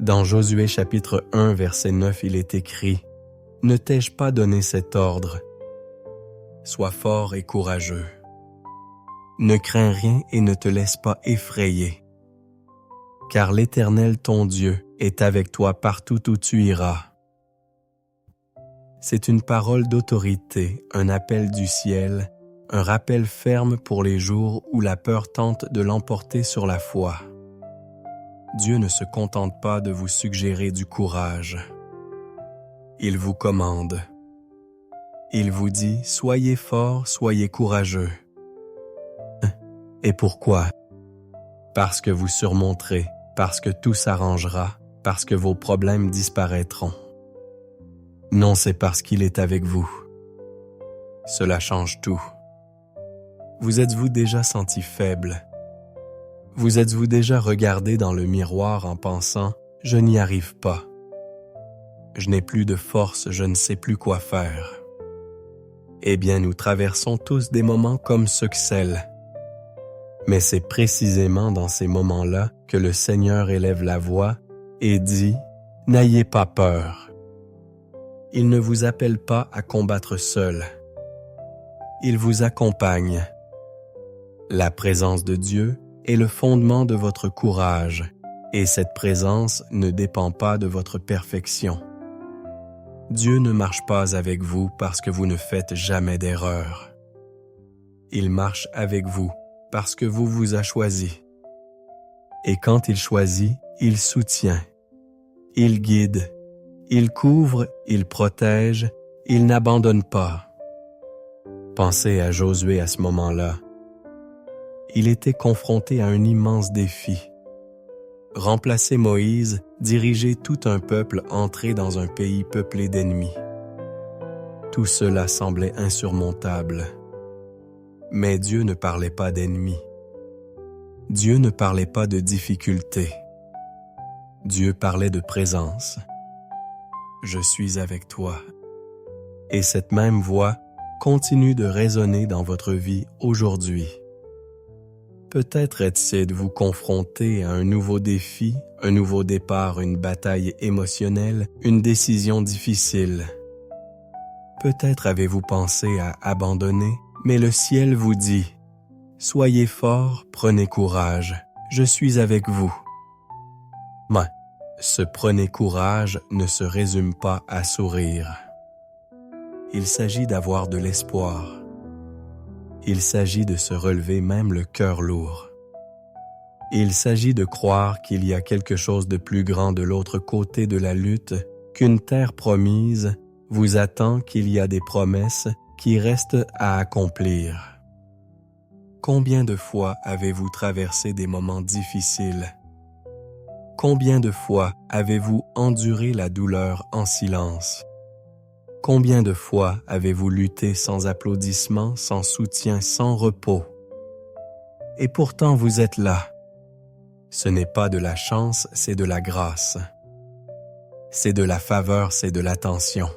Dans Josué chapitre 1, verset 9, il est écrit, « Ne t'ai-je pas donné cet ordre? Sois fort et courageux. Ne crains rien et ne te laisse pas effrayer. Car l'Éternel ton Dieu est avec toi partout où tu iras. » C'est une parole d'autorité, un appel du ciel, un rappel ferme pour les jours où la peur tente de l'emporter sur la foi. Dieu ne se contente pas de vous suggérer du courage. Il vous commande. Il vous dit « Soyez forts, soyez courageux. » Et pourquoi? Parce que vous surmonterez, parce que tout s'arrangera, parce que vos problèmes disparaîtront. Non, c'est parce qu'il est avec vous. Cela change tout. Vous êtes-vous déjà senti faible? Vous êtes-vous déjà regardé dans le miroir en pensant « Je n'y arrive pas. Je n'ai plus de force, je ne sais plus quoi faire. » Eh bien, nous traversons tous des moments comme ceux-là. Mais c'est précisément dans ces moments-là que le Seigneur élève la voix et dit « N'ayez pas peur. » Il ne vous appelle pas à combattre seul. Il vous accompagne. La présence de Dieu est le fondement de votre courage, et cette présence ne dépend pas de votre perfection. Dieu ne marche pas avec vous parce que vous ne faites jamais d'erreur. Il marche avec vous parce que vous vous a choisi. Et quand il choisit, il soutient, il guide, il couvre, il protège, il n'abandonne pas. Pensez à Josué à ce moment-là. Il était confronté à un immense défi. Remplacer Moïse, diriger tout un peuple entré dans un pays peuplé d'ennemis. Tout cela semblait insurmontable. Mais Dieu ne parlait pas d'ennemis. Dieu ne parlait pas de difficultés. Dieu parlait de présence. Je suis avec toi. Et cette même voix continue de résonner dans votre vie aujourd'hui. Peut-être êtes-vous confronté à un nouveau défi, un nouveau départ, une bataille émotionnelle, une décision difficile. Peut-être avez-vous pensé à abandonner, mais le ciel vous dit « Soyez forts, prenez courage, je suis avec vous. » Mais ce « prenez courage » ne se résume pas à sourire. Il s'agit d'avoir de l'espoir. Il s'agit de se relever même le cœur lourd. Il s'agit de croire qu'il y a quelque chose de plus grand de l'autre côté de la lutte, qu'une terre promise vous attend, qu'il y a des promesses qui restent à accomplir. Combien de fois avez-vous traversé des moments difficiles? Combien de fois avez-vous enduré la douleur en silence? Combien de fois avez-vous lutté sans applaudissements, sans soutien, sans repos? Et pourtant vous êtes là. Ce n'est pas de la chance, c'est de la grâce. C'est de la faveur, c'est de l'attention.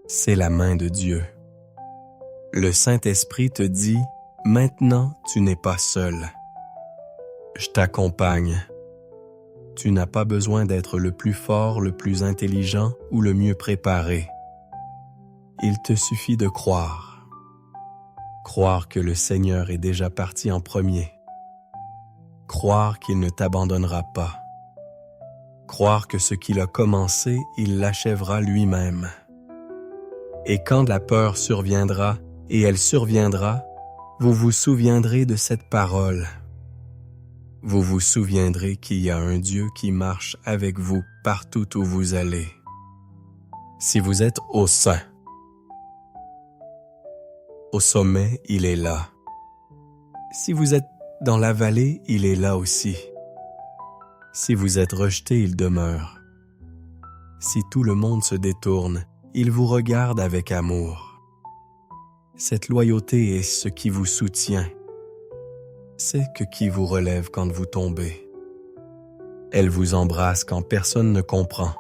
C'est la main de Dieu. Le Saint-Esprit te dit, maintenant tu n'es pas seul. Je t'accompagne. Tu n'as pas besoin d'être le plus fort, le plus intelligent ou le mieux préparé. Il te suffit de croire. Croire que le Seigneur est déjà parti en premier. Croire qu'il ne t'abandonnera pas. Croire que ce qu'il a commencé, il l'achèvera lui-même. Et quand la peur surviendra, et elle surviendra, vous vous souviendrez de cette parole. Vous vous souviendrez qu'il y a un Dieu qui marche avec vous partout où vous allez. Si vous êtes au sein, au sommet, il est là. Si vous êtes dans la vallée, il est là aussi. Si vous êtes rejeté, il demeure. Si tout le monde se détourne, il vous regarde avec amour. Cette loyauté est ce qui vous soutient. C'est qui vous relève quand vous tombez. Elle vous embrasse quand personne ne comprend.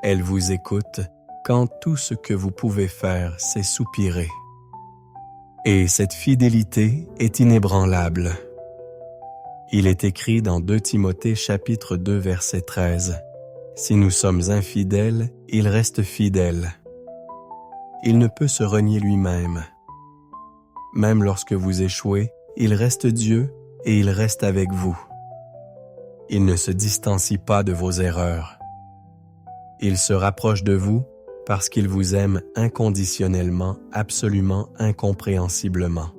Elle vous écoute quand tout ce que vous pouvez faire, c'est soupirer. Et cette fidélité est inébranlable. Il est écrit dans 2 Timothée chapitre 2 verset 13. Si nous sommes infidèles, il reste fidèle. Il ne peut se renier lui-même. Même lorsque vous échouez, il reste Dieu et il reste avec vous. Il ne se distancie pas de vos erreurs. Il se rapproche de vous parce qu'il vous aime inconditionnellement, absolument incompréhensiblement.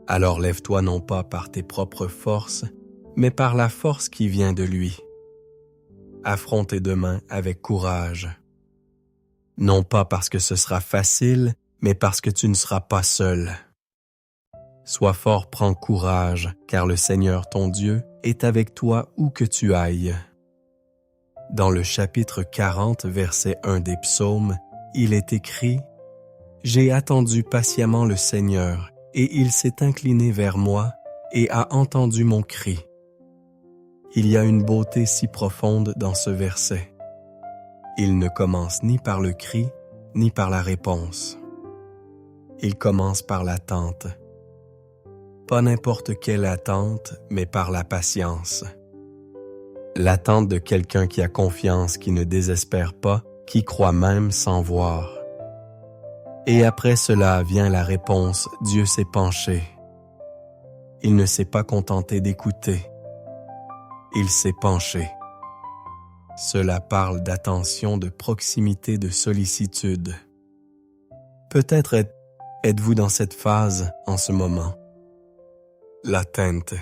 Alors lève-toi non pas par tes propres forces, mais par la force qui vient de lui. Affronte demain avec courage. Non pas parce que ce sera facile, mais parce que tu ne seras pas seul. Sois fort, prends courage, car le Seigneur ton Dieu est avec toi où que tu ailles. Dans le chapitre 40, verset 1 des psaumes, il est écrit « J'ai attendu patiemment le Seigneur, et il s'est incliné vers moi et a entendu mon cri. » Il y a une beauté si profonde dans ce verset. Il ne commence ni par le cri, ni par la réponse. Il commence par l'attente. Pas n'importe quelle attente, mais par la patience. L'attente de quelqu'un qui a confiance, qui ne désespère pas, qui croit même sans voir. Et après cela vient la réponse, Dieu s'est penché. Il ne s'est pas contenté d'écouter. Il s'est penché. Cela parle d'attention, de proximité, de sollicitude. Peut-être êtes-vous dans cette phase en ce moment. L'attente.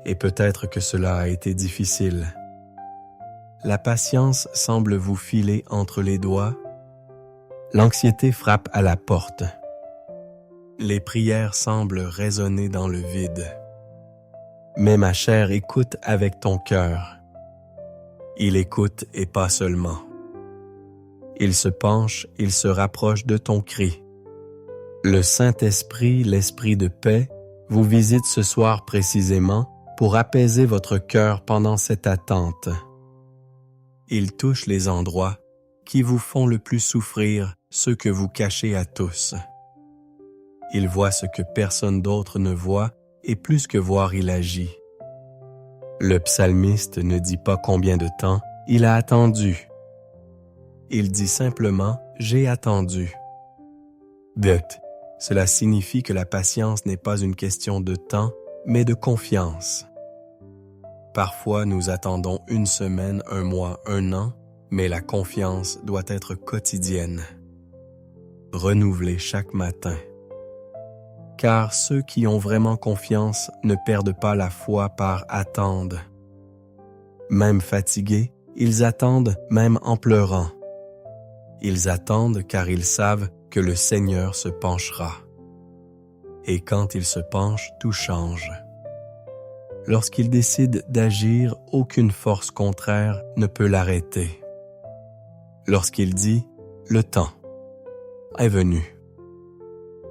Et peut-être que cela a été difficile. La patience semble vous filer entre les doigts. L'anxiété frappe à la porte. Les prières semblent résonner dans le vide. Mais ma chère, écoute avec ton cœur. Il écoute et pas seulement. Il se penche, il se rapproche de ton cri. Le Saint-Esprit, l'Esprit de paix, vous visite ce soir précisément pour apaiser votre cœur pendant cette attente. Il touche les endroits qui vous font le plus souffrir, ceux que vous cachez à tous. Il voit ce que personne d'autre ne voit et plus que voir, il agit. Le psalmiste ne dit pas combien de temps il a attendu. Il dit simplement « j'ai attendu ». Cela signifie que la patience n'est pas une question de temps, mais de confiance. Parfois, nous attendons 1 semaine, 1 mois, 1 an, mais la confiance doit être quotidienne. Renouvelée chaque matin. Car ceux qui ont vraiment confiance ne perdent pas la foi par attendre. Même fatigués, ils attendent même en pleurant. Ils attendent car ils savent que le Seigneur se penchera. Et quand il se penche, tout change. Lorsqu'il décide d'agir, aucune force contraire ne peut l'arrêter. lorsqu'il dit « Le temps est venu ».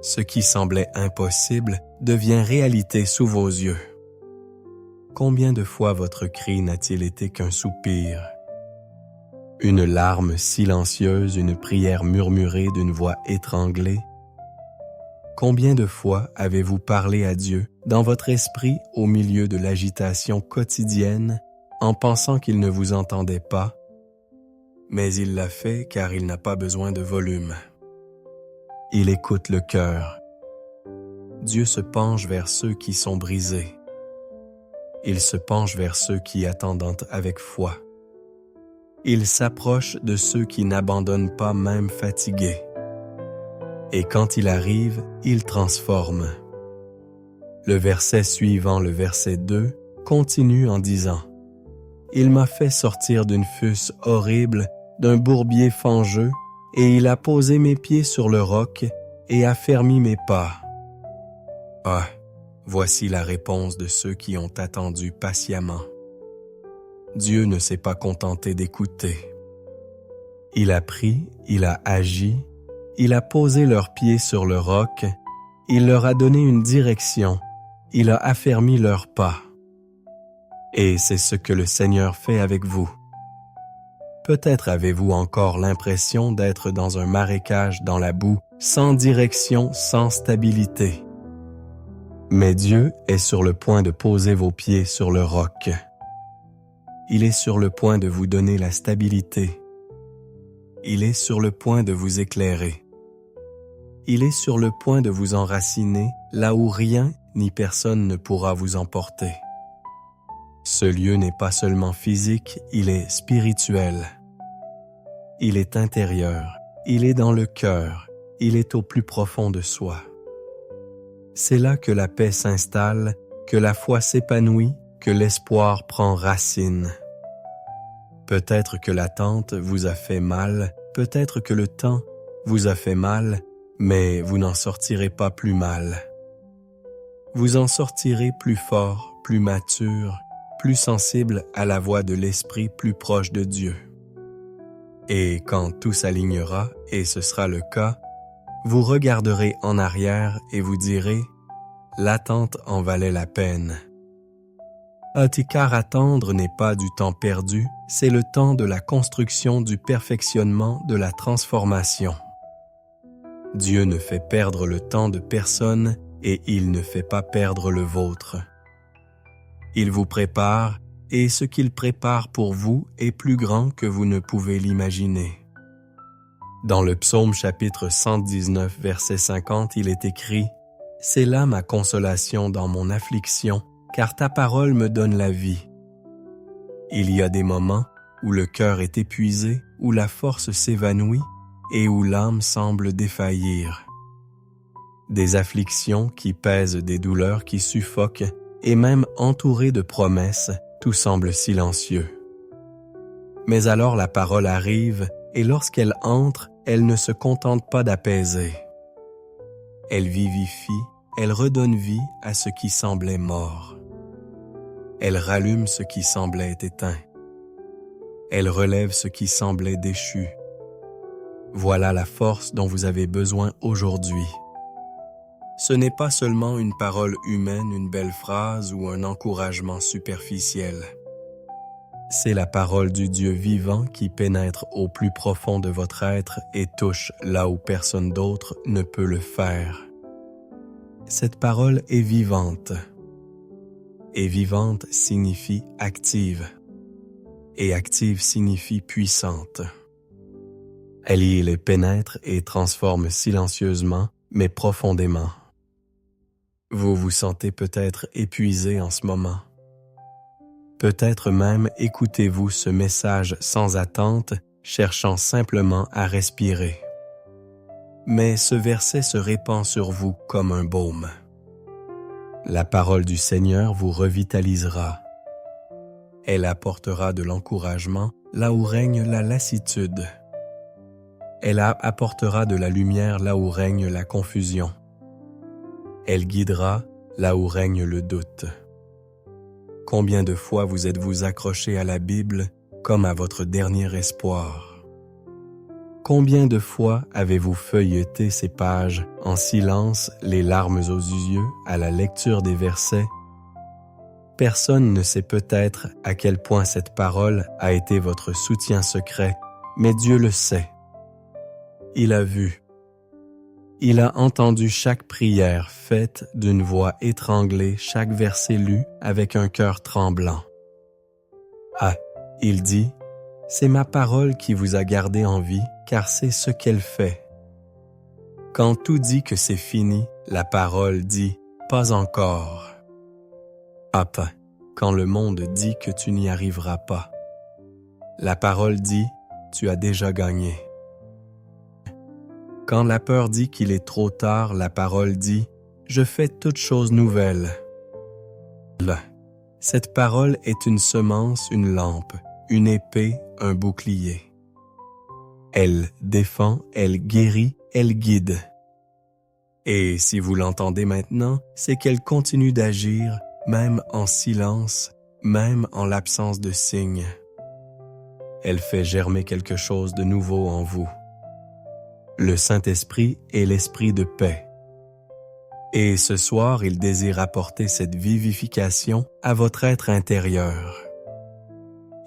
Ce qui semblait impossible devient réalité sous vos yeux. Combien de fois votre cri n'a-t-il été qu'un soupir? Une larme silencieuse, une prière murmurée d'une voix étranglée? Combien de fois avez-vous parlé à Dieu dans votre esprit au milieu de l'agitation quotidienne en pensant qu'il ne vous entendait pas, mais il l'a fait car il n'a pas besoin de volume. Il écoute le cœur. Dieu se penche vers ceux qui sont brisés. Il se penche vers ceux qui attendent avec foi. Il s'approche de ceux qui n'abandonnent pas même fatigués. Et quand il arrive, il transforme. Le verset suivant, le verset 2, continue en disant « Il m'a fait sortir d'une fosse horrible, d'un bourbier fangeux, et il a posé mes pieds sur le roc et a fermi mes pas. » Ah, voici la réponse de ceux qui ont attendu patiemment. Dieu ne s'est pas contenté d'écouter. Il a pris, il a agi, il a posé leurs pieds sur le roc, il leur a donné une direction, il a affermi leurs pas. Et c'est ce que le Seigneur fait avec vous. Peut-être avez-vous encore l'impression d'être dans un marécage dans la boue, sans direction, sans stabilité. Mais Dieu est sur le point de poser vos pieds sur le roc. Il est sur le point de vous donner la stabilité. Il est sur le point de vous éclairer. Il est sur le point de vous enraciner là où rien ni personne ne pourra vous emporter. Ce lieu n'est pas seulement physique, il est spirituel. Il est intérieur, il est dans le cœur, il est au plus profond de soi. C'est là que la paix s'installe, que la foi s'épanouit, que l'espoir prend racine. Peut-être que l'attente vous a fait mal, peut-être que le temps vous a fait mal, mais vous n'en sortirez pas plus mal. Vous en sortirez plus fort, plus mature, plus sensible à la voix de l'Esprit, plus proche de Dieu. Et quand tout s'alignera, et ce sera le cas, vous regarderez en arrière et vous direz « L'attente en valait la peine ». Car attendre n'est pas du temps perdu, c'est le temps de la construction, du perfectionnement, de la transformation. Dieu ne fait perdre le temps de personne et il ne fait pas perdre le vôtre. Il vous prépare et ce qu'il prépare pour vous est plus grand que vous ne pouvez l'imaginer. Dans le psaume chapitre 119, verset 50, il est écrit « C'est là ma consolation dans mon affliction, car ta parole me donne la vie. » Il y a des moments où le cœur est épuisé, où la force s'évanouit et où l'âme semble défaillir. Des afflictions qui pèsent, des douleurs qui suffoquent, et même entourées de promesses, tout semble silencieux. Mais alors la parole arrive, et lorsqu'elle entre, elle ne se contente pas d'apaiser. Elle vivifie, elle redonne vie à ce qui semblait mort. Elle rallume ce qui semblait éteint. Elle relève ce qui semblait déchu. Voilà la force dont vous avez besoin aujourd'hui. Ce n'est pas seulement une parole humaine, une belle phrase ou un encouragement superficiel. C'est la parole du Dieu vivant qui pénètre au plus profond de votre être et touche là où personne d'autre ne peut le faire. Cette parole est vivante. Et vivante signifie active. Et active signifie puissante. Elle y les pénètre et transforme silencieusement, mais profondément. Vous vous sentez peut-être épuisé en ce moment. Peut-être même écoutez-vous ce message sans attente, cherchant simplement à respirer. Mais ce verset se répand sur vous comme un baume. La parole du Seigneur vous revitalisera. Elle apportera de l'encouragement là où règne la lassitude. Elle apportera de la lumière là où règne la confusion. Elle guidera là où règne le doute. Combien de fois vous êtes-vous accroché à la Bible comme à votre dernier espoir? Combien de fois avez-vous feuilleté ces pages en silence, les larmes aux yeux, à la lecture des versets? Personne ne sait peut-être à quel point cette parole a été votre soutien secret, mais Dieu le sait. Il a vu. Il a entendu chaque prière faite d'une voix étranglée, chaque verset lu avec un cœur tremblant. Ah, il dit, « C'est ma parole qui vous a gardé en vie, car c'est ce qu'elle fait. » Quand tout dit que c'est fini, la parole dit, « Pas encore. » Papa, quand le monde dit que tu n'y arriveras pas, la parole dit, « Tu as déjà gagné. » Quand la peur dit qu'il est trop tard, la parole dit, « Je fais toutes choses nouvelles. » Là, cette parole est une semence, une lampe, une épée, un bouclier. Elle défend, elle guérit, elle guide. Et si vous l'entendez maintenant, c'est qu'elle continue d'agir, même en silence, même en l'absence de signes. Elle fait germer quelque chose de nouveau en vous. Le Saint-Esprit est l'esprit de paix. Et ce soir, il désire apporter cette vivification à votre être intérieur.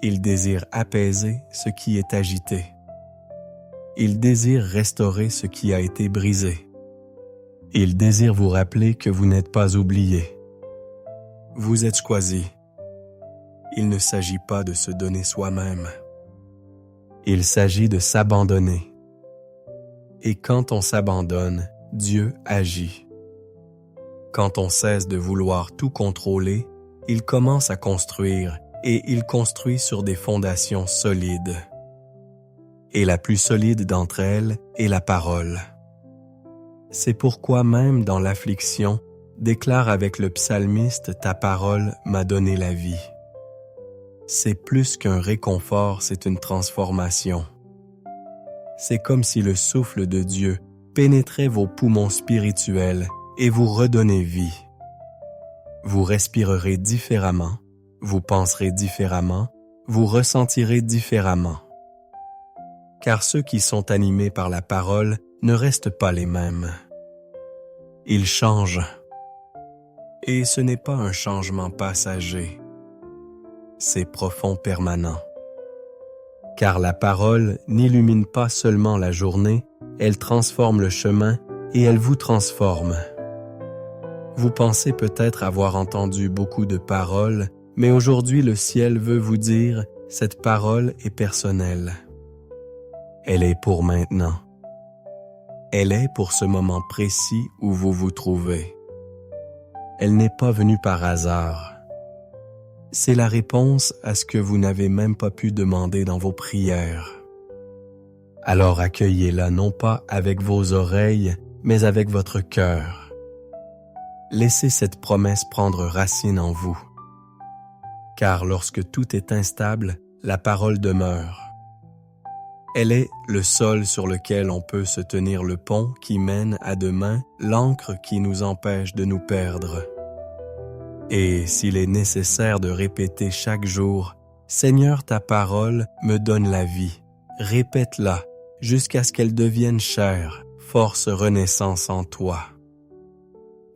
Il désire apaiser ce qui est agité. Il désire restaurer ce qui a été brisé. Il désire vous rappeler que vous n'êtes pas oublié. Vous êtes choisi. Il ne s'agit pas de se donner soi-même. Il s'agit de s'abandonner. Et quand on s'abandonne, Dieu agit. Quand on cesse de vouloir tout contrôler, il commence à construire et il construit sur des fondations solides. Et la plus solide d'entre elles est la parole. C'est pourquoi même dans l'affliction, déclare avec le psalmiste « Ta parole m'a donné la vie ». C'est plus qu'un réconfort, c'est une transformation. C'est comme si le souffle de Dieu pénétrait vos poumons spirituels et vous redonnait vie. Vous respirerez différemment, vous penserez différemment, vous ressentirez différemment. Car ceux qui sont animés par la parole ne restent pas les mêmes. Ils changent. Et ce n'est pas un changement passager. C'est profond, permanent. Car la parole n'illumine pas seulement la journée, elle transforme le chemin et elle vous transforme. Vous pensez peut-être avoir entendu beaucoup de paroles, mais aujourd'hui le ciel veut vous dire, cette parole est personnelle. Elle est pour maintenant. Elle est pour ce moment précis où vous vous trouvez. Elle n'est pas venue par hasard. C'est la réponse à ce que vous n'avez même pas pu demander dans vos prières. Alors accueillez-la non pas avec vos oreilles, mais avec votre cœur. Laissez cette promesse prendre racine en vous. Car lorsque tout est instable, la parole demeure. Elle est le sol sur lequel on peut se tenir, le pont qui mène à demain, l'ancre qui nous empêche de nous perdre. Et s'il est nécessaire de répéter chaque jour, « Seigneur, ta parole me donne la vie », répète-la jusqu'à ce qu'elle devienne chair, force renaissance en toi.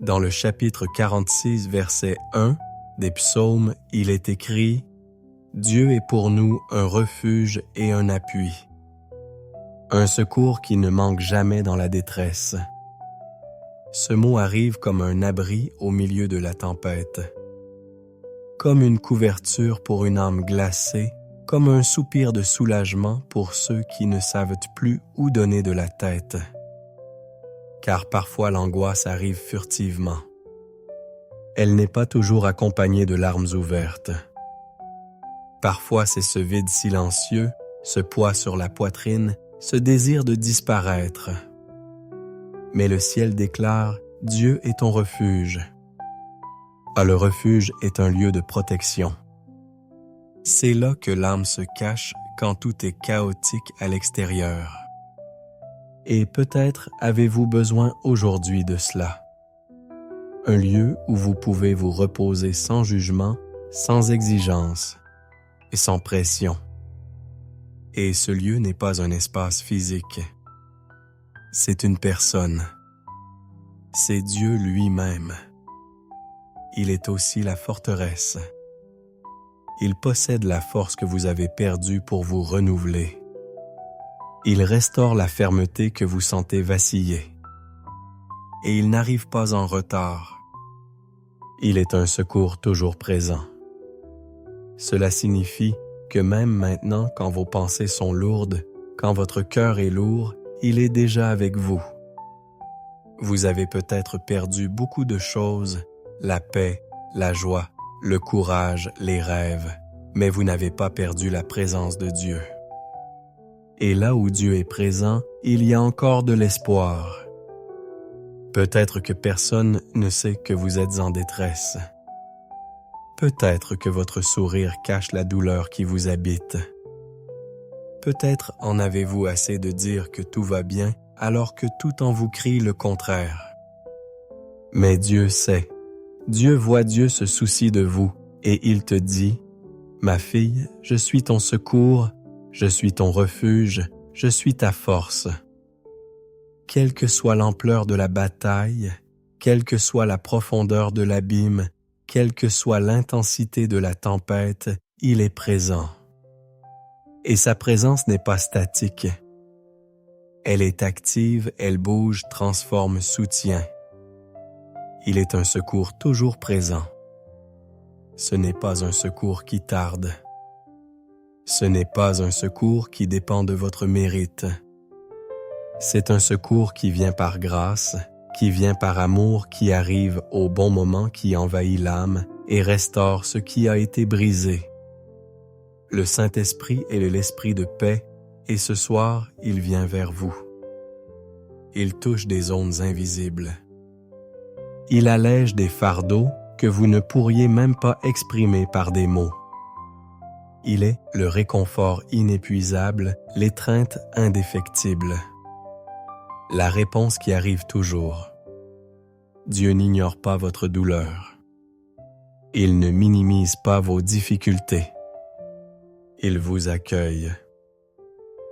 Dans le chapitre 46, verset 1 des psaumes, il est écrit « Dieu est pour nous un refuge et un appui, un secours qui ne manque jamais dans la détresse. » Ce mot arrive comme un abri au milieu de la tempête, comme une couverture pour une âme glacée, comme un soupir de soulagement pour ceux qui ne savent plus où donner de la tête. Car parfois l'angoisse arrive furtivement. Elle n'est pas toujours accompagnée de larmes ouvertes. Parfois c'est ce vide silencieux, ce poids sur la poitrine, ce désir de disparaître. Mais le ciel déclare « Dieu est ton refuge ». Ah, le refuge est un lieu de protection. C'est là que l'âme se cache quand tout est chaotique à l'extérieur. Et peut-être avez-vous besoin aujourd'hui de cela. Un lieu où vous pouvez vous reposer sans jugement, sans exigence et sans pression. Et ce lieu n'est pas un espace physique. C'est une personne. C'est Dieu lui-même. Il est aussi la forteresse. Il possède la force que vous avez perdue pour vous renouveler. Il restaure la fermeté que vous sentez vaciller. Et il n'arrive pas en retard. Il est un secours toujours présent. Cela signifie que même maintenant, quand vos pensées sont lourdes, quand votre cœur est lourd, il est déjà avec vous. Vous avez peut-être perdu beaucoup de choses, la paix, la joie, le courage, les rêves, mais vous n'avez pas perdu la présence de Dieu. Et là où Dieu est présent, il y a encore de l'espoir. Peut-être que personne ne sait que vous êtes en détresse. Peut-être que votre sourire cache la douleur qui vous habite. Peut-être en avez-vous assez de dire que tout va bien alors que tout en vous crie le contraire. Mais Dieu sait. Dieu voit, Dieu se soucie de vous et il te dit « Ma fille, je suis ton secours, je suis ton refuge, je suis ta force. » Quelle que soit l'ampleur de la bataille, quelle que soit la profondeur de l'abîme, quelle que soit l'intensité de la tempête, il est présent. Et sa présence n'est pas statique. Elle est active, elle bouge, transforme, soutient. Il est un secours toujours présent. Ce n'est pas un secours qui tarde. Ce n'est pas un secours qui dépend de votre mérite. C'est un secours qui vient par grâce, qui vient par amour, qui arrive au bon moment, qui envahit l'âme et restaure ce qui a été brisé. Le Saint-Esprit est l'esprit de paix et ce soir, il vient vers vous. Il touche des zones invisibles. Il allège des fardeaux que vous ne pourriez même pas exprimer par des mots. Il est le réconfort inépuisable, l'étreinte indéfectible. La réponse qui arrive toujours. Dieu n'ignore pas votre douleur. Il ne minimise pas vos difficultés. Il vous accueille.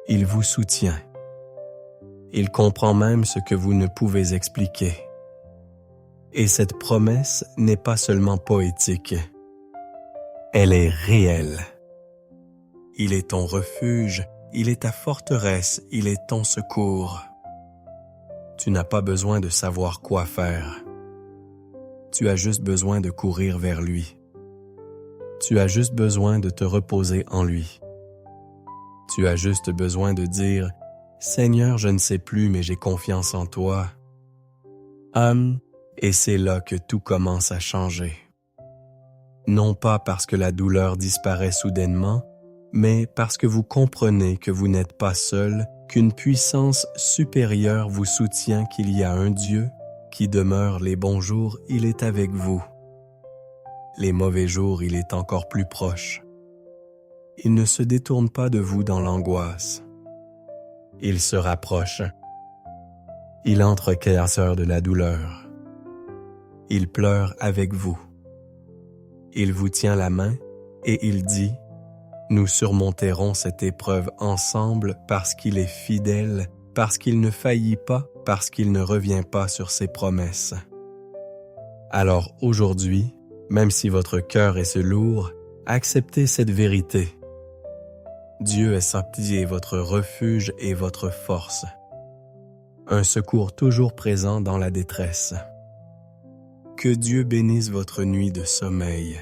Il vous soutient. Il comprend même ce que vous ne pouvez expliquer. Et cette promesse n'est pas seulement poétique. Elle est réelle. Il est ton refuge, il est ta forteresse, il est ton secours. Tu n'as pas besoin de savoir quoi faire. Tu as juste besoin de courir vers lui. Tu as juste besoin de te reposer en lui. Tu as juste besoin de dire « Seigneur, je ne sais plus, mais j'ai confiance en toi. » Et c'est là que tout commence à changer. Non pas parce que la douleur disparaît soudainement, mais parce que vous comprenez que vous n'êtes pas seul, qu'une puissance supérieure vous soutient, qu'il y a un Dieu qui demeure les bons jours, il est avec vous. Les mauvais jours, il est encore plus proche. Il ne se détourne pas de vous dans l'angoisse. Il se rapproche. Il entre créateur de la douleur. Il pleure avec vous. Il vous tient la main et il dit « Nous surmonterons cette épreuve ensemble parce qu'il est fidèle, parce qu'il ne faillit pas, parce qu'il ne revient pas sur ses promesses. » Alors aujourd'hui, même si votre cœur est lourd, acceptez cette vérité. Dieu est sanctifié votre refuge et votre force. Un secours toujours présent dans la détresse. Que Dieu bénisse votre nuit de sommeil.